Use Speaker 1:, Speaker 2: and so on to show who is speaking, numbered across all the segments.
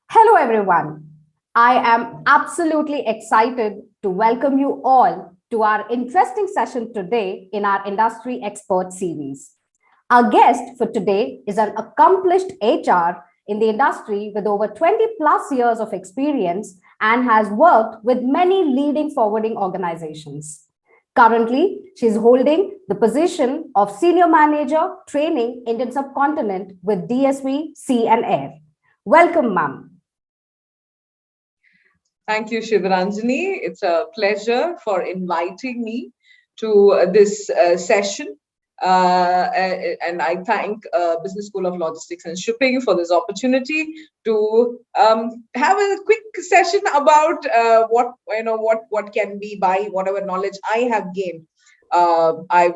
Speaker 1: Hello, everyone. I am absolutely excited to welcome you all to our interesting session today in our Industry Expert series. Our guest for today is an accomplished HR in the industry with over 20 plus years of experience and has worked with many leading forwarding organizations. Currently, she is holding the position of Senior Manager Training Indian Subcontinent with DSV Sea and Air. Welcome, ma'am.
Speaker 2: Thank you, Shivaranjani. It's a pleasure for inviting me to this session. And I thank Business School of Logistics and Shipping for this opportunity to have a quick session about what can be by whatever knowledge I have gained. I'm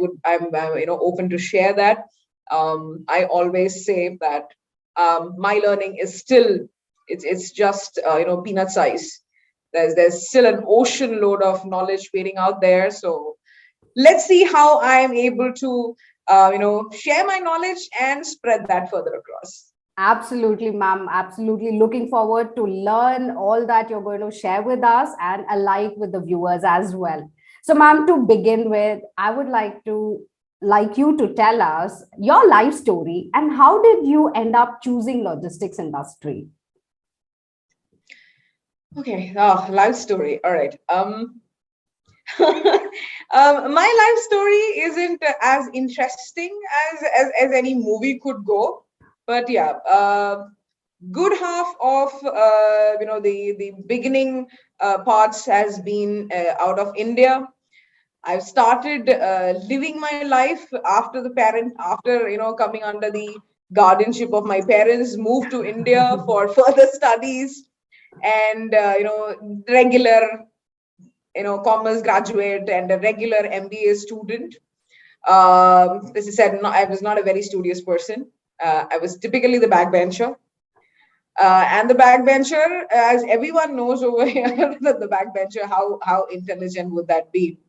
Speaker 2: open to share that. I always say that my learning is still it's just peanut size. There's still an ocean load of knowledge waiting out there. So let's see how I am able to share my knowledge and spread that further across.
Speaker 1: Absolutely, ma'am. Absolutely looking forward to learn all that you're going to share with us and alike with the viewers as well. So, ma'am, to begin with, I would like you to tell us your life story and how did you end up choosing logistics industry?
Speaker 2: Okay, life story. All right. My life story isn't as interesting as any movie could go, but yeah, good half of the beginning parts has been out of India. I've started living my life after coming under the guardianship of my parents, moved to India for further studies and regular commerce graduate and a regular MBA student. As I said, no, I was not a very studious person. I was typically the backbencher. And the backbencher, as everyone knows over here, the backbencher, how intelligent would that be?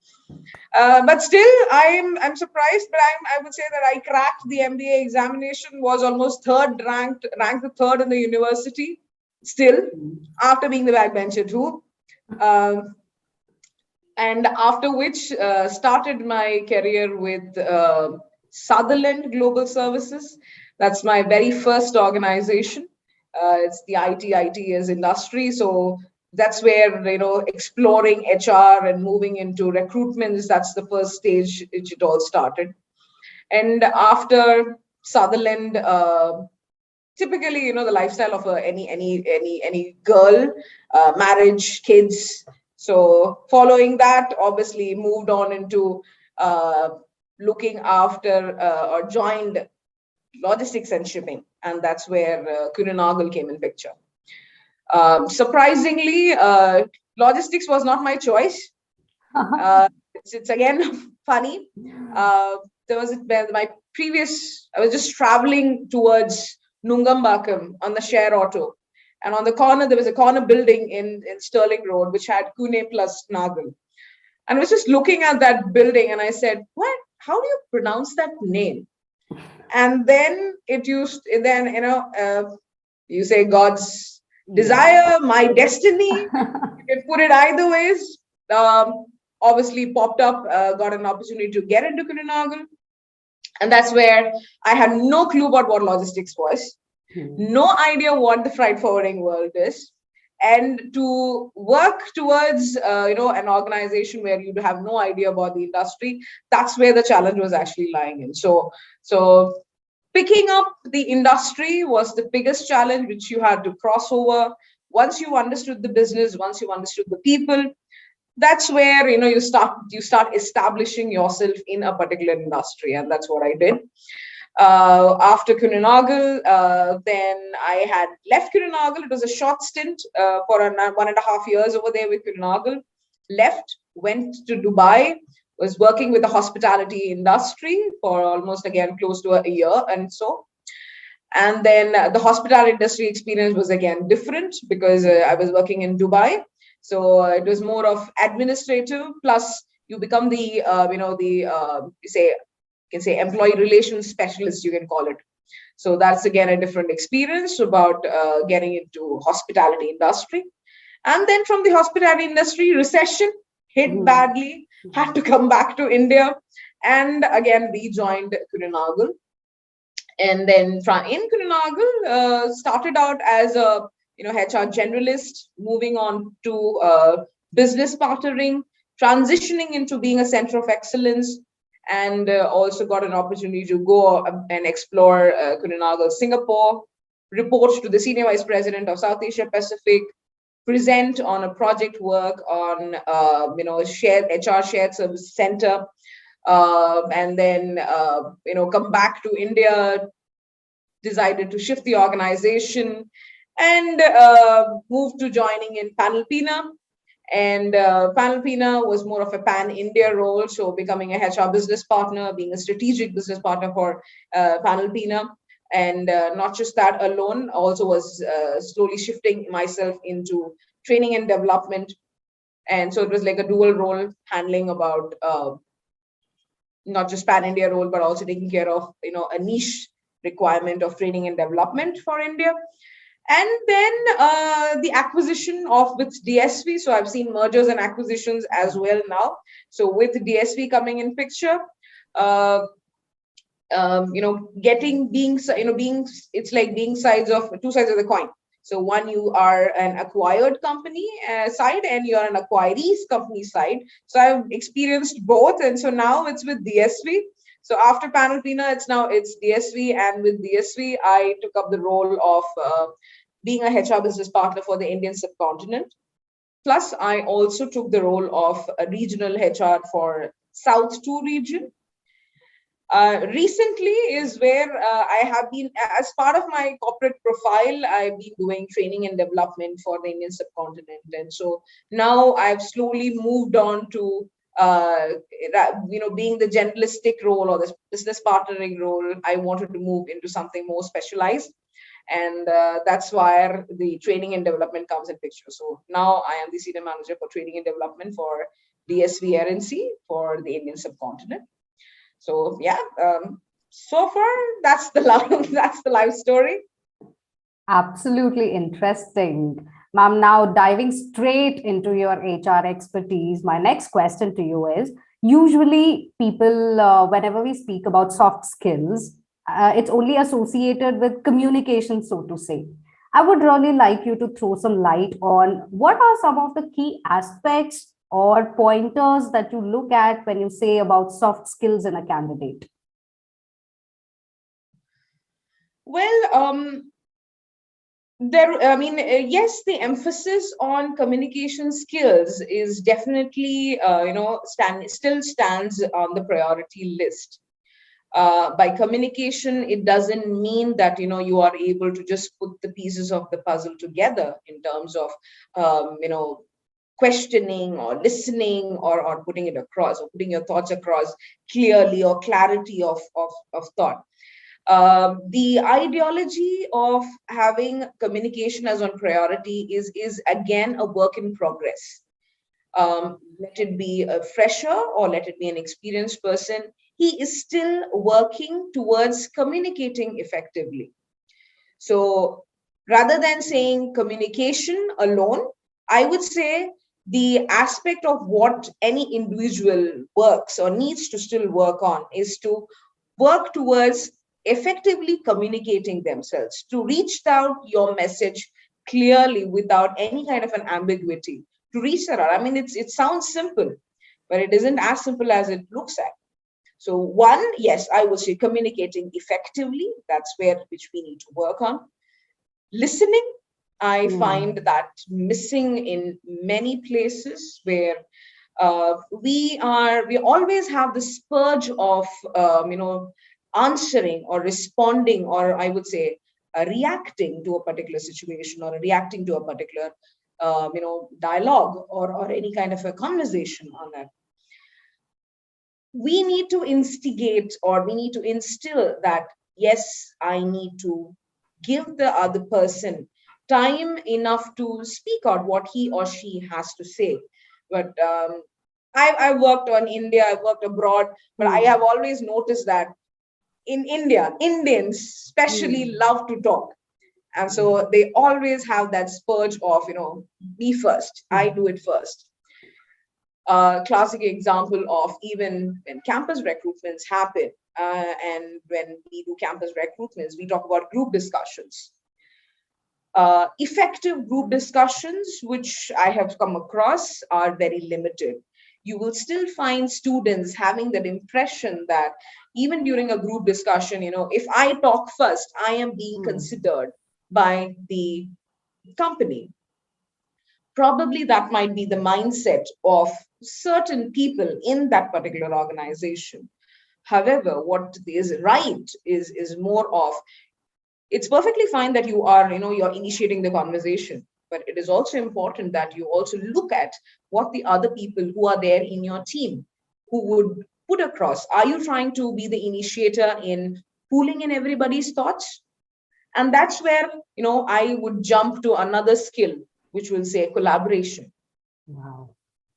Speaker 2: But still, I'm surprised, but I would say that I cracked the MBA examination, was almost ranked the third in the university, still, after being the backbencher too. And after which started my career with Sutherland Global Services. That's my very first organization. It's the ITS industry. So that's where, exploring HR and moving into recruitments, that's the first stage which it all started. And after Sutherland, typically, the lifestyle of any girl, marriage, kids. So following that, obviously moved on into looking after or joined logistics and shipping. And that's where Kuninagal came in picture. Surprisingly, logistics was not my choice. It's again funny. There was my I was just traveling towards Nungambakam on the share auto. And on the corner, there was a corner building in Sterling Road, which had Kune plus Nagal. And I was just looking at that building and I said, what? How do you pronounce that name? And then you say God's desire, my destiny. You can put it either ways. Obviously popped up, got an opportunity to get into Kuninagal. And that's where I had no clue about what logistics was, no idea what the freight forwarding world is. And to work towards, an organization where you have no idea about the industry, that's where the challenge was actually lying in. So picking up the industry was the biggest challenge which you had to cross over. Once you understood the business, once you understood the people, that's where you start establishing yourself in a particular industry, and that's what I did. After Kuninagal, then I had left Kuninagal. It was a short stint for 1.5 years over there with Kuninagal. Left, went to Dubai, was working with the hospitality industry for almost again close to a year and so. And then the hospitality industry experience was again different because I was working in Dubai. So it was more of administrative, plus you become the, you can say employee relations specialist, you can call it. So that's again a different experience about getting into hospitality industry. And then from the hospitality industry, recession hit badly, had to come back to India, and again rejoined Kurinagal. And then in Kurinagal, started out as a HR generalist, moving on to business partnering, transitioning into being a center of excellence, and also got an opportunity to go and explore Kurinagal, Singapore, report to the senior vice president of South Asia Pacific, present on a project work on shared HR shared service center, and then come back to India, decided to shift the organization, and moved to joining in Panalpina. And Panalpina was more of a pan-India role, so becoming a HR business partner, being a strategic business partner for Panalpina. And not just that alone, also was slowly shifting myself into training and development. And so it was like a dual role, handling about not just pan-India role, but also taking care of a niche requirement of training and development for India. And then the acquisition of with DSV. So I've seen mergers and acquisitions as well now. So with DSV coming in picture, it's like being two sides of the coin. So one, you are an acquired company side, and you're an acquirees company side. So I've experienced both, and so now it's with DSV. So after Panalpina, it's DSV, and with DSV, I took up the role of being a HR business partner for the Indian subcontinent. Plus, I also took the role of a regional HR for South 2 region. Recently is where I have been, as part of my corporate profile, I've been doing training and development for the Indian subcontinent. And so now I've slowly moved on to, being the generalistic role or the business partnering role. I wanted to move into something more specialized. And that's where the training and development comes in picture. So now I am the senior manager for training and development for DSV Air and Sea for the Indian subcontinent. So yeah, so far that's the life story.
Speaker 1: Absolutely interesting. Ma'am, now diving straight into your HR expertise, my next question to you is, usually people, whenever we speak about soft skills, it's only associated with communication, so to say. I would really like you to throw some light on what are some of the key aspects or pointers that you look at when you say about soft skills in a candidate?
Speaker 2: Well, yes, the emphasis on communication skills is definitely, still stands on the priority list. By communication, it doesn't mean that you are able to just put the pieces of the puzzle together in terms of questioning or listening or putting it across, or putting your thoughts across clearly, or clarity of thought. The ideology of having communication as on priority is again a work in progress. Let it be a fresher or let it be an experienced person, he is still working towards communicating effectively. So rather than saying communication alone, I would say the aspect of what any individual works or needs to still work on is to work towards effectively communicating themselves, to reach out your message clearly without any kind of an ambiguity, to reach that out. I mean, it sounds simple, but it isn't as simple as it looks at. So one, yes, I would say communicating effectively, that's which we need to work on. Listening, I find that missing in many places where we always have the spurge of, answering or responding, or I would say reacting to a particular situation, or reacting to a particular, dialogue or any kind of a conversation on that. We need to instigate, or we need to instill that, yes, I need to give the other person time enough to speak out what he or she has to say. But I worked on India, I worked abroad, but I have always noticed that in India, Indians especially love to talk. And so they always have that spurge of, me first, I do it first. Classic example of even when campus recruitments happen, and when we do campus recruitments, we talk about group discussions. Effective group discussions, which I have come across, are very limited. You will still find students having that impression that even during a group discussion, if I talk first, I am being considered by the company. Probably that might be the mindset of certain people in that particular organization. However, what is right is more of, it's perfectly fine that you are, you're initiating the conversation, but it is also important that you also look at what the other people who are there in your team who would put across. Are you trying to be the initiator in pulling in everybody's thoughts? And that's where, I would jump to another skill, which will say collaboration.
Speaker 1: Wow.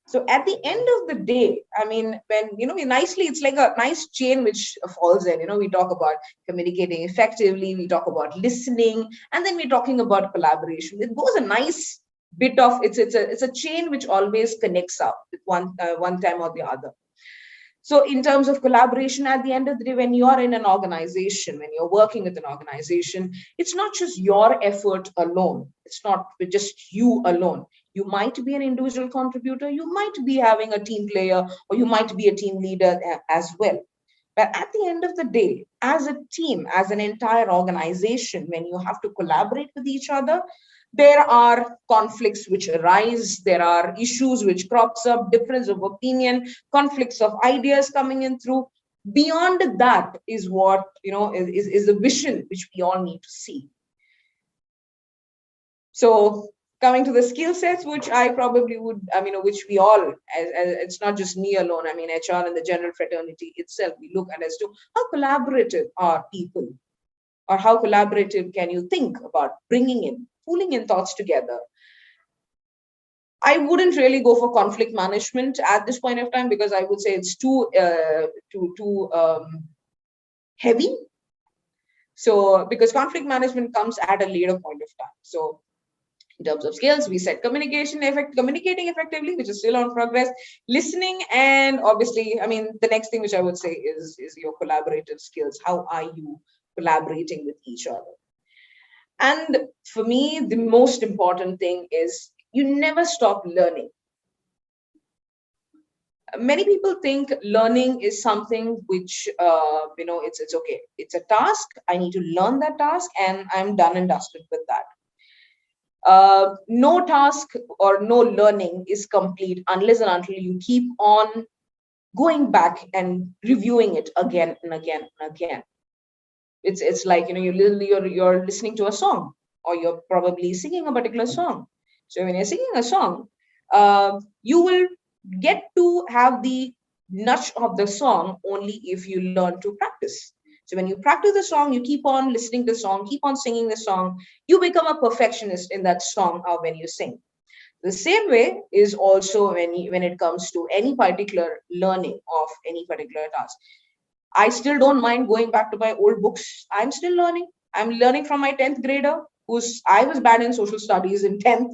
Speaker 2: So at the end of the day, I mean, when, nicely, it's like a nice chain which falls in, we talk about communicating effectively, we talk about listening, and then we're talking about collaboration. It goes a nice bit of, it's a chain which always connects up with one time or the other. So in terms of collaboration, at the end of the day, when you're in an organization, when you're working with an organization, it's not just your effort alone. It's not just you alone. You might be an individual contributor, you might be having a team player, or you might be a team leader as well. But at the end of the day, as a team, as an entire organization, when you have to collaborate with each other, there are conflicts which arise, there are issues which crops up, difference of opinion, conflicts of ideas coming in through. Beyond that is what, is the vision which we all need to see. So coming to the skill sets, which I probably would, which we all, as it's not just me alone, HR and the general fraternity itself, we look at as to how collaborative are people, or how collaborative can you think about pulling in thoughts together. I wouldn't really go for conflict management at this point of time, because I would say it's too heavy. So because conflict management comes at a later point of time. So in terms of skills, we said communicating effectively, which is still on progress, listening, and obviously, the next thing which I would say is your collaborative skills. How are you collaborating with each other? And for me, the most important thing is you never stop learning. Many people think learning is something which, it's okay. It's a task. I need to learn that task, and I'm done and dusted with that. No task or no learning is complete unless and until you keep on going back and reviewing it again and again and again. It's like, you're listening to a song, or you're probably singing a particular song. So when you're singing a song, you will get to have the nudge of the song only if you learn to practice. So when you practice the song, you keep on listening to the song, keep on singing the song, you become a perfectionist in that song or when you sing. The same way is also when it comes to any particular learning of any particular task. I still don't mind going back to my old books. I'm still learning. I'm learning from my 10th grader, I was bad in social studies in 10th.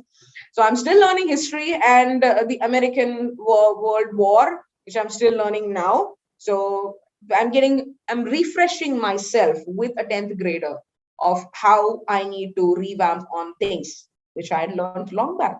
Speaker 2: So I'm still learning history and the American World War, which I'm still learning now. So I'm refreshing myself with a 10th grader of how I need to revamp on things, which I had learned long back.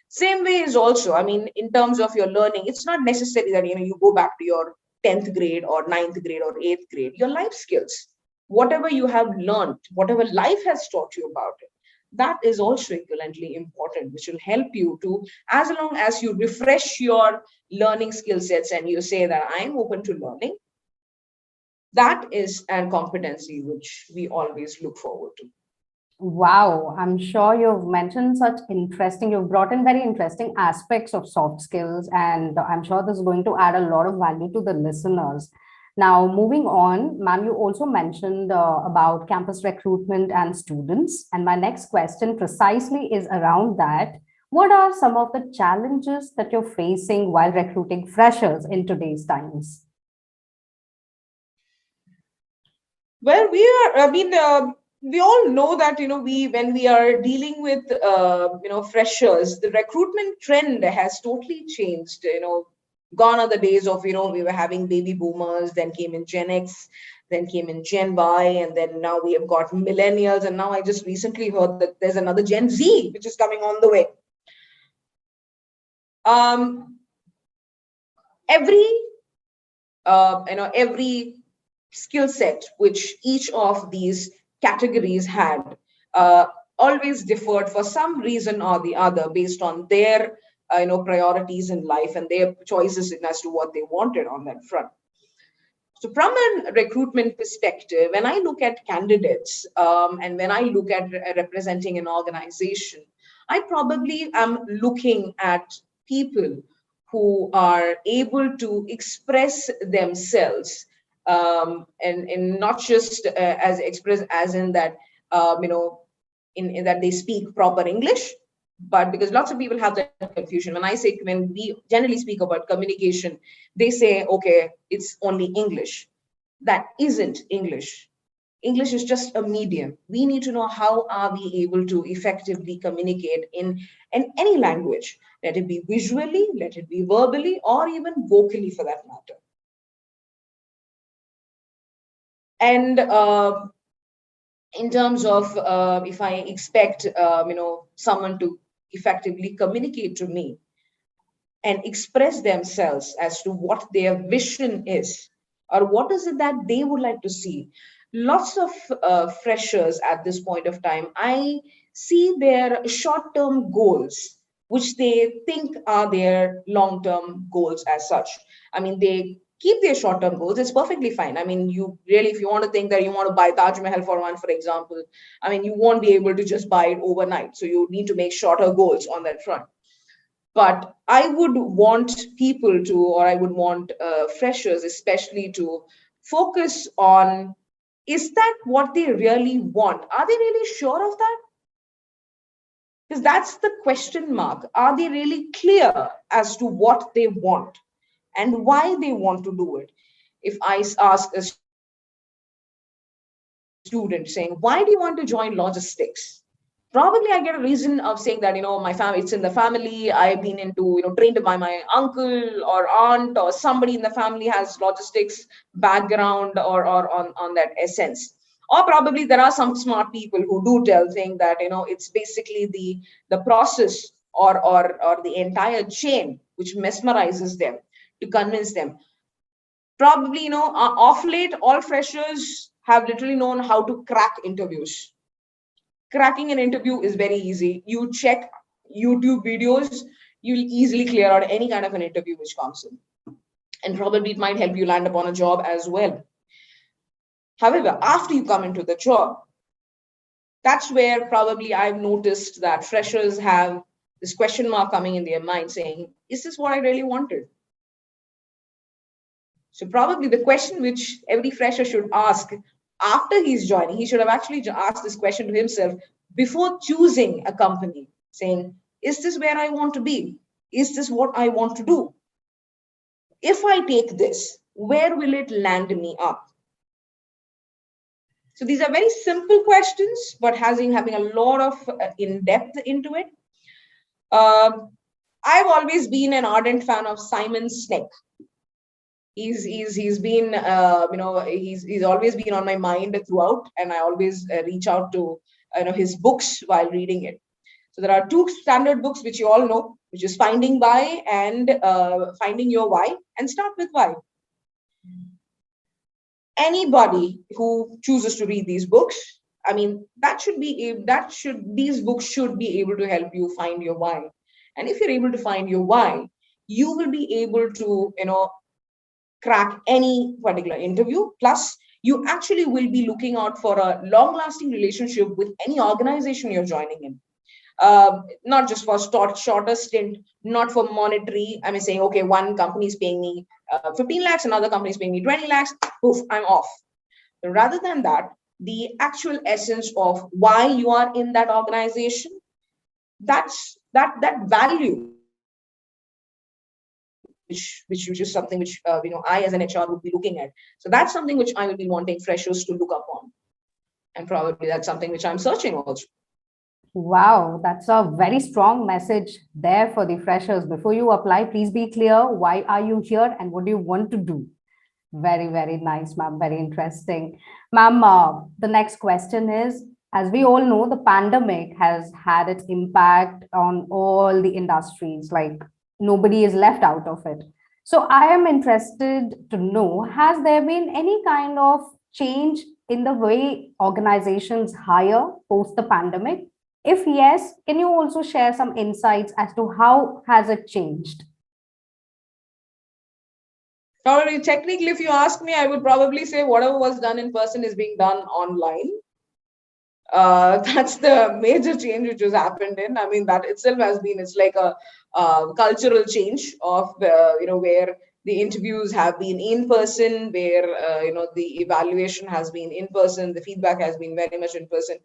Speaker 2: Same way is also, in terms of your learning, it's not necessary that, you go back to your 10th grade or 9th grade or 8th grade. Your life skills, whatever you have learned, whatever life has taught you about it, that is also equivalently important, which will help you to, as long as you refresh your learning skill sets and you say that I'm open to learning, that is a competency which we always look forward to.
Speaker 1: Wow, I'm sure you've brought in very interesting aspects of soft skills, and I'm sure this is going to add a lot of value to the listeners. Now, moving on, ma'am, you also mentioned about campus recruitment and students. And my next question precisely is around that. What are some of the challenges that you're facing while recruiting freshers in today's times?
Speaker 2: Well, we all know that, when we are dealing with, freshers, the recruitment trend has totally changed. Gone are the days of, we were having baby boomers, then came in Gen X, then came in Gen Y, and then now we have got millennials. And now I just recently heard that there's another Gen Z, which is coming on the way. Um, every, every skill set which each of these categories had always differed for some reason or the other based on their priorities in life and their choices as to what they wanted on that front. So from a recruitment perspective, when I look at candidates and when I look at representing an organization, I probably am looking at people who are able to express themselves, and not just as express as in that, in that they speak proper English, but because lots of people have that confusion. When we generally speak about communication, they say, okay, it's only English. That isn't English. English is just a medium. We need to know how are we able to effectively communicate in any language, let it be visually, let it be verbally, or even vocally for that matter. And in terms of if I expect someone to effectively communicate to me and express themselves as to what their vision is or what is it that they would like to see. Lots of freshers at this point of time, I see their short term goals, which they think are their long term goals as such. I mean, they keep their short term goals. It's perfectly fine. I mean, you really, if you want to think that you want to buy Taj Mahal for one, for example, I mean, you won't be able to just buy it overnight. So you need to make shorter goals on that front. But I would want people to, or I would want freshers especially to focus on, is that what they really want? Are they really sure of that? Because that's the question mark. Are they really clear as to what they want and why they want to do it? If I ask a student saying, why do you want to join logistics? Probably I get a reason of saying that, my family, it's in the family. I've been into, trained by my uncle or aunt or somebody in the family has logistics background or on that essence. Or probably there are some smart people who do tell saying that, it's basically the process or the entire chain which mesmerizes them to convince them. Probably, off late, all freshers have literally known how to crack interviews. Cracking an interview is very easy. You check YouTube videos, you'll easily clear out any kind of an interview which comes in. And probably it might help you land upon a job as well. However, after you come into the job, that's where probably I've noticed that freshers have this question mark coming in their mind saying, is this what I really wanted? So probably the question which every fresher should ask after he's joining, he should have actually asked this question to himself before choosing a company, saying, is this where I want to be? Is this what I want to do? If I take this, where will it land me up? So these are very simple questions, but having a lot of in-depth into it. I've always been an ardent fan of Simon Sinek. He's been he's always been on my mind throughout, and I always reach out to his books while reading it. So there are two standard books which you all know, which is Finding Why and Finding Your Why, and start with why. Anybody who chooses to read these books, I mean, these books should be able to help you find your why. And if you're able to find your why, you will be able to crack any particular interview. Plus, you actually will be looking out for a long lasting relationship with any organization you're joining in. Not just for shorter stint, not for monetary. I mean, saying, okay, one company is paying me 15 lakhs, another company is paying me 20 lakhs, poof, I'm off. Rather than that, the actual essence of why you are in that organization, that value which is something which I as an HR would be looking at. So that's something which I will be wanting freshers to look up on, and probably that's something which I'm searching also.
Speaker 1: Wow, that's a very strong message there for the freshers. Before you apply, please be clear, why are you here and what do you want to do? Very, very nice, ma'am. Very interesting. Ma'am, the next question is, as we all know, the pandemic has had its impact on all the industries, like nobody is left out of it. So I am interested to know, has there been any kind of change in the way organizations hire post the pandemic? If yes, can you also share some insights as to how has it changed?
Speaker 2: Probably, technically, if you ask me, I would probably say whatever was done in person is being done online. That's the major change which has happened in. I mean, that itself has been, it's like a cultural change of, where the interviews have been in person, where, the evaluation has been in person, the feedback has been very much in person.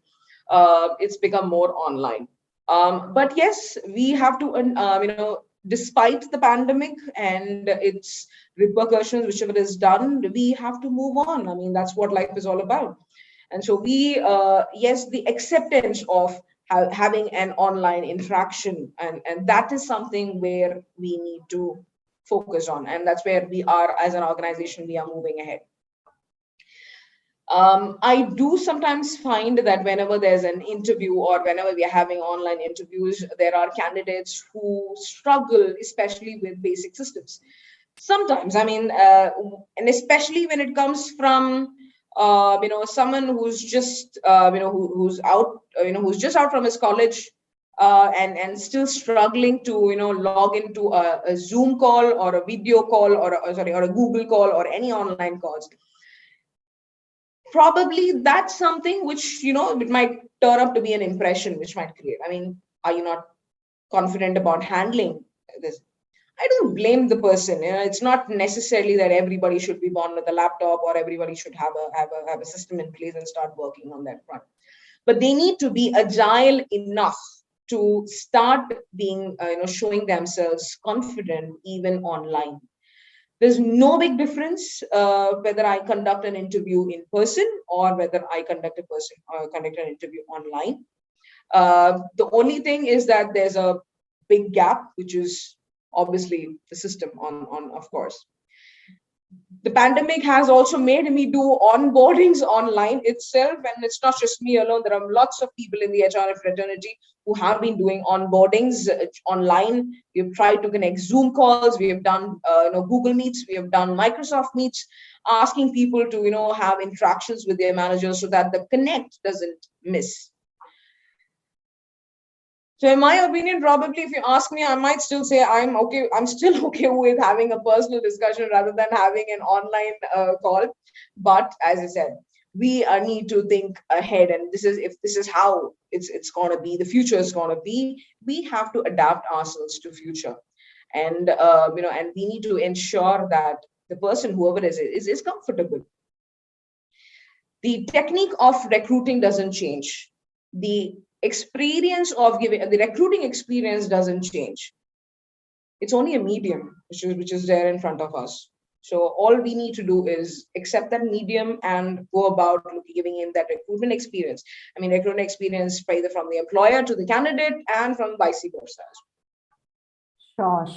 Speaker 2: It's become more online. But yes, we have to, despite the pandemic and its repercussions, whichever is done, we have to move on. I mean, that's what life is all about. And so yes, the acceptance of having an online interaction, and that is something where we need to focus on. And that's where we are as an organization, we are moving ahead. I do sometimes find that whenever there's an interview or whenever we are having online interviews, there are candidates who struggle, especially with basic systems. Sometimes, I mean, and especially when it comes from, someone who's just, who's out, who's just out from his college, and still struggling to, log into a Zoom call or a video call or a Google call or any online calls. Probably that's something which, it might turn up to be an impression which might create. I mean, are you not confident about handling this? I don't blame the person. It's not necessarily that everybody should be born with a laptop or everybody should have a system in place and start working on that front. But they need to be agile enough to start being, showing themselves confident even online. There's no big difference whether I conduct an interview in person or whether I conduct an interview online. The only thing is that there's a big gap, which is obviously the system on of course. The pandemic has also made me do onboardings online itself, and it's not just me alone. There are lots of people in the HR fraternity who have been doing onboardings online. We've tried to connect Zoom calls. We have done Google Meets. We have done Microsoft Meets, asking people to have interactions with their managers so that the connect doesn't miss. So in my opinion, probably if you ask me, I might still say I'm okay. I'm still okay with having a personal discussion rather than having an online call. But as I said, we need to think ahead, and if this is how it's going to be, the future is going to be. We have to adapt ourselves to future, and and we need to ensure that the person, whoever is comfortable. The technique of recruiting doesn't change. The experience of giving the recruiting experience doesn't change. It's only a medium which is there in front of us. So all we need to do is accept that medium and go about giving in that recruitment experience. I mean, recruitment experience either from the employer to the candidate and from vice versa.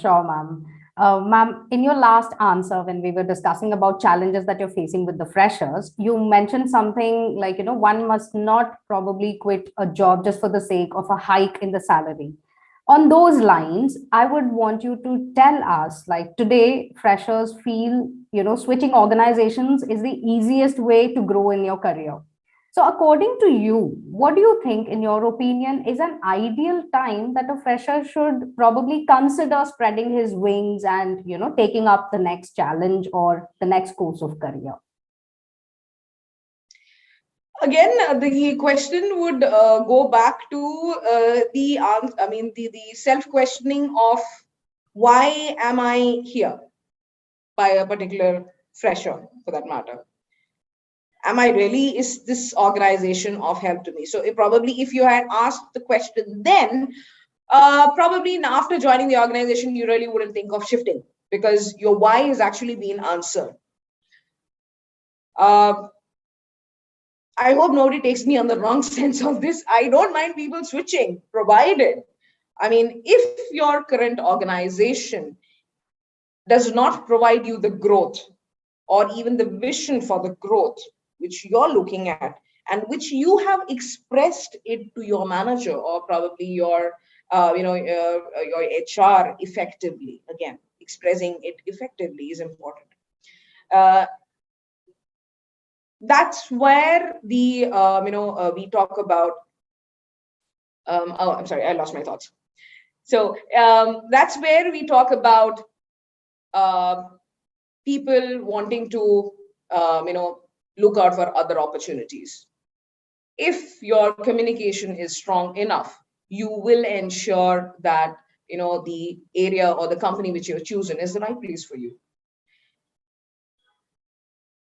Speaker 1: Sure, ma'am. Ma'am, in your last answer, when we were discussing about challenges that you're facing with the freshers, you mentioned something like, one must not probably quit a job just for the sake of a hike in the salary. On those lines, I would want you to tell us, like today, freshers feel, switching organizations is the easiest way to grow in your career. So according to you, what do you think, in your opinion, is an ideal time that a fresher should probably consider spreading his wings and, taking up the next challenge or the next course of career?
Speaker 2: Again, the question would go back to the self-questioning of why am I here by a particular fresher, for that matter. Am I really, is this organization of help to me? So if you had asked the question then, probably after joining the organization, you really wouldn't think of shifting. because your why is actually being answered. Uh, I hope nobody takes me on the wrong sense of this. I don't mind people switching, provided, I mean, if your current organization does not provide you the growth or even the vision for the growth which you're looking at and which you have expressed it to your manager or probably your your HR effectively. Again, expressing it effectively is important. uh, that's where we talk about oh, I'm sorry, I lost my thoughts. So that's where we talk about uh, people wanting to look out for other opportunities. If your communication is strong enough, you will ensure that the area or the company which you're choosing is the right place for you.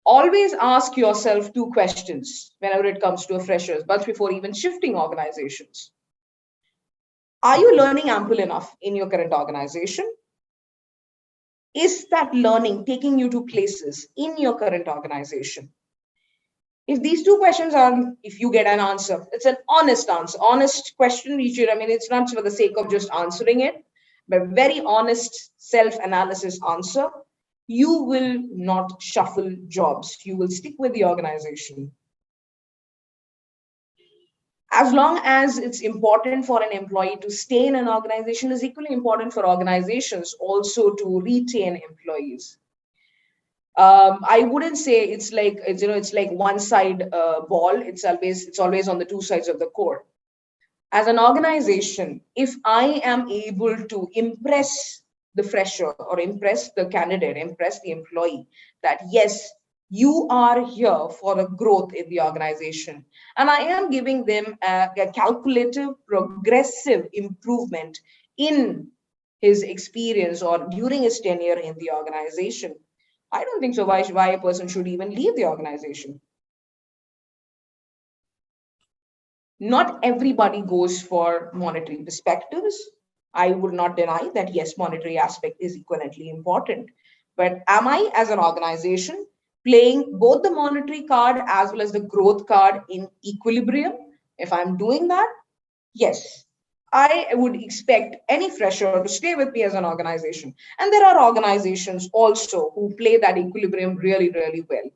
Speaker 2: Always ask yourself two questions whenever it comes to a freshers, but before even shifting organizations. Are you learning ample enough in your current organization? Is that learning taking you to places in your current organization? If these two questions are, if you get an answer, it's an honest answer, honest question. You should, I mean, it's not for the sake of just answering it, but very honest self-analysis answer. You will not shuffle jobs. You will stick with the organization. As long as it's important for an employee to stay in an organization, is equally important for organizations also to retain employees. I wouldn't say it's like one side ball. It's always on the two sides of the court. As an organization, if I am able to impress the fresher or impress the candidate, impress the employee that yes, you are here for a growth in the organization, and I am giving them a calculative, progressive improvement in his experience or during his tenure in the organization, I don't think so. Why a person should even leave the organization? Not everybody goes for monetary perspectives. I would not deny that, yes, monetary aspect is equivalently important. But am I, as an organization, playing both the monetary card as well as the growth card in equilibrium? If I'm doing that, yes, I would expect any fresher to stay with me as an organization. And there are organizations also who play that equilibrium really, really well.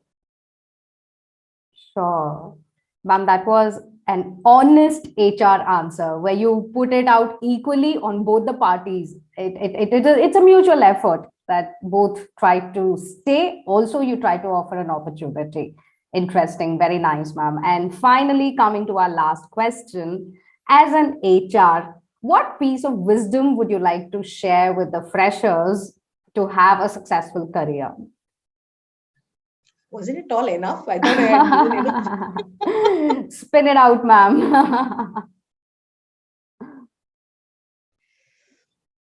Speaker 1: Sure. Ma'am, that was an honest HR answer where you put it out equally on both the parties. It's a mutual effort that both try to stay. Also, you try to offer an opportunity. Interesting. Very nice, ma'am. And finally, coming to our last question, as an HR, what piece of wisdom would you like to share with the freshers to have a successful career?
Speaker 2: Wasn't it all enough? I thought I had given enough.
Speaker 1: Spin it out, ma'am.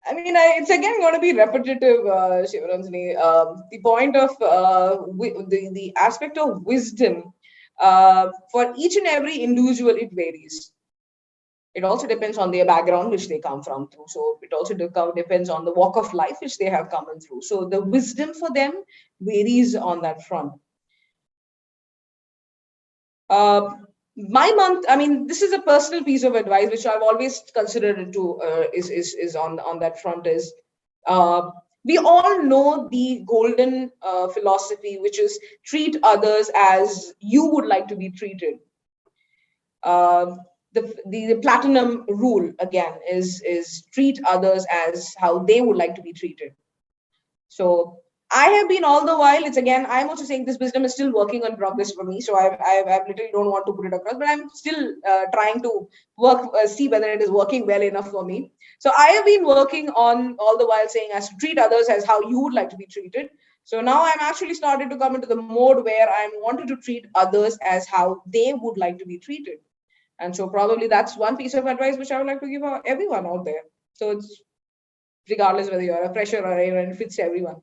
Speaker 2: I mean, it's again going to be repetitive, Shivaranjani. The point of the aspect of wisdom for each and every individual, it varies. It also depends on their background, which they come from through. So it also depends on the walk of life which they have come in through. So the wisdom for them varies on that front. My month, I mean, this is a personal piece of advice which I've always considered to is on that front is we all know the golden philosophy, which is treat others as you would like to be treated. The platinum rule again is treat others as how they would like to be treated. So I have been all the while. It's again, I'm also saying this wisdom is still working on progress for me. So I literally don't want to put it across, but I'm still trying to see whether it is working well enough for me. So I have been working on all the while saying as to treat others as how you would like to be treated. So now I'm actually started to come into the mode where I'm wanting to treat others as how they would like to be treated. And so probably that's one piece of advice which I would like to give everyone out there. So it's regardless whether you're a fresher or anyone, it fits everyone.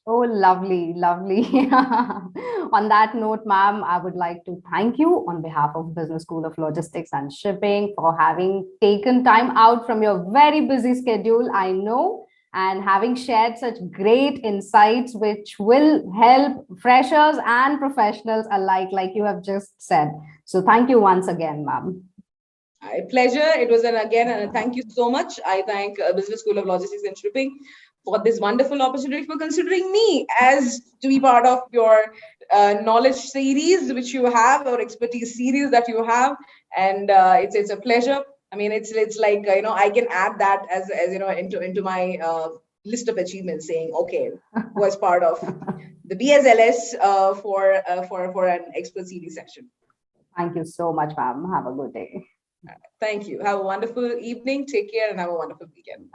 Speaker 1: Oh, lovely, lovely. On that note, ma'am, I would like to thank you on behalf of Business School of Logistics and Shipping for having taken time out from your very busy schedule, I know, and having shared such great insights, which will help freshers and professionals alike, like you have just said. So thank you once again, ma'am.
Speaker 2: My pleasure. It was and thank you so much. I thank Business School of Logistics and Shipping for this wonderful opportunity, for considering me as to be part of your knowledge series, which you have, or expertise series that you have, and it's a pleasure. I mean, it's like I can add that as into my list of achievements, saying okay, was part of the BSLS for an expert series session.
Speaker 1: Thank you so much, ma'am. Have a good day.
Speaker 2: Thank you. Have a wonderful evening. Take care and have a wonderful weekend.